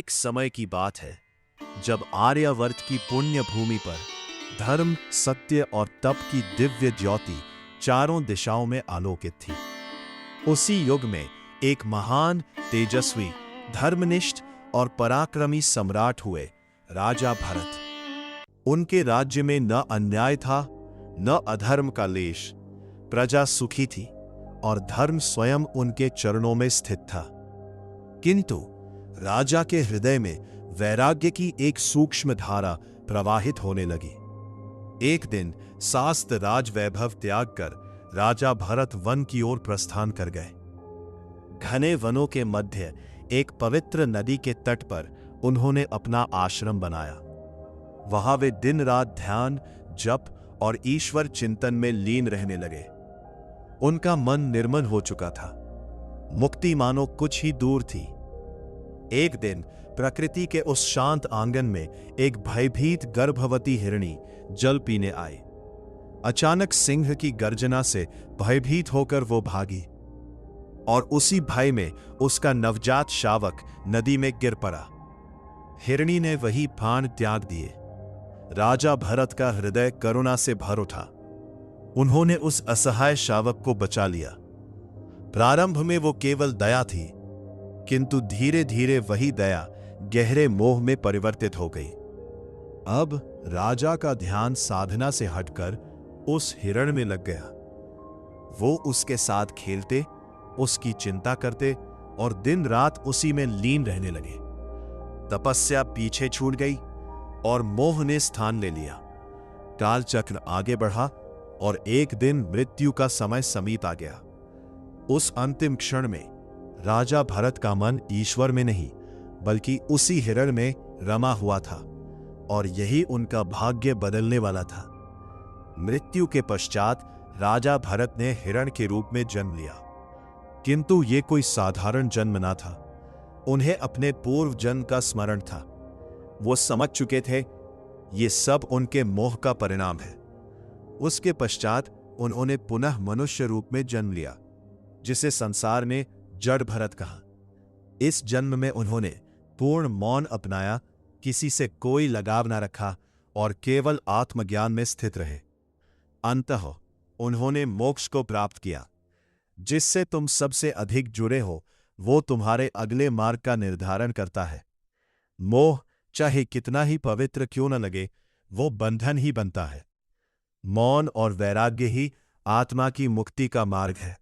एक समय की बात है जब आर्यावर्त की पुण्य भूमि पर धर्म, सत्य और तप की दिव्य ज्योति चारों दिशाओं में आलोकित थी। उसी युग में एक महान, तेजस्वी, धर्मनिष्ठ और पराक्रमी सम्राट हुए राजा भरत। उनके राज्य में न अन्याय था, न अधर्म का लेश। प्रजा सुखी थी और धर्म स्वयं उनके चरणों में स्थित था। किंतु राजा के हृदय में वैराग्य की एक सूक्ष्म धारा प्रवाहित होने लगी। एक दिन शास्त राज वैभव त्याग कर राजा भरत वन की ओर प्रस्थान कर गए। घने वनों के मध्य एक पवित्र नदी के तट पर उन्होंने अपना आश्रम बनाया। वहां वे दिन रात ध्यान, जप और ईश्वर चिंतन में लीन रहने लगे। उनका मन निर्मल हो चुका था। मुक्ति मानो कुछ ही दूर थी। एक दिन प्रकृति के उस शांत आंगन में एक भयभीत गर्भवती हिरणी जल पीने आई। अचानक सिंह की गर्जना से भयभीत होकर वो भागी और उसी भय में उसका नवजात शावक नदी में गिर पड़ा। हिरणी ने वही प्राण त्याग दिए। राजा भरत का हृदय करुणा से भर उठा। उन्होंने उस असहाय शावक को बचा लिया। प्रारंभ में वो केवल दया थी, किंतु धीरे धीरे वही दया गहरे मोह में परिवर्तित हो गई। अब राजा का ध्यान साधना से हटकर उस हिरण में लग गया। वो उसके साथ खेलते, उसकी चिंता करते और दिन रात उसी में लीन रहने लगे। तपस्या पीछे छूट गई और मोह ने स्थान ले लिया। कालचक्र आगे बढ़ा और एक दिन मृत्यु का समय समीप आ गया। उस अंतिम क्षण में राजा भरत का मन ईश्वर में नहीं बल्कि उसी हिरण में रमा हुआ था और यही उनका भाग्य बदलने वाला था। मृत्यु के पश्चात राजा भरत ने हिरण के रूप में जन्म लिया, किंतु ये कोई साधारण जन्म ना था। उन्हें अपने पूर्व जन्म का स्मरण था। वो समझ चुके थे ये सब उनके मोह का परिणाम है। उसके पश्चात उन्होंने पुनः मनुष्य रूप में जन्म लिया, जिसे संसार ने जड़ भरत कहा। इस जन्म में उन्होंने पूर्ण मौन अपनाया, किसी से कोई लगाव न रखा और केवल आत्मज्ञान में स्थित रहे। अंततः उन्होंने मोक्ष को प्राप्त किया। जिससे तुम सबसे अधिक जुड़े हो वो तुम्हारे अगले मार्ग का निर्धारण करता है। मोह चाहे कितना ही पवित्र क्यों न लगे, वो बंधन ही बनता है। मौन और वैराग्य ही आत्मा की मुक्ति का मार्ग है।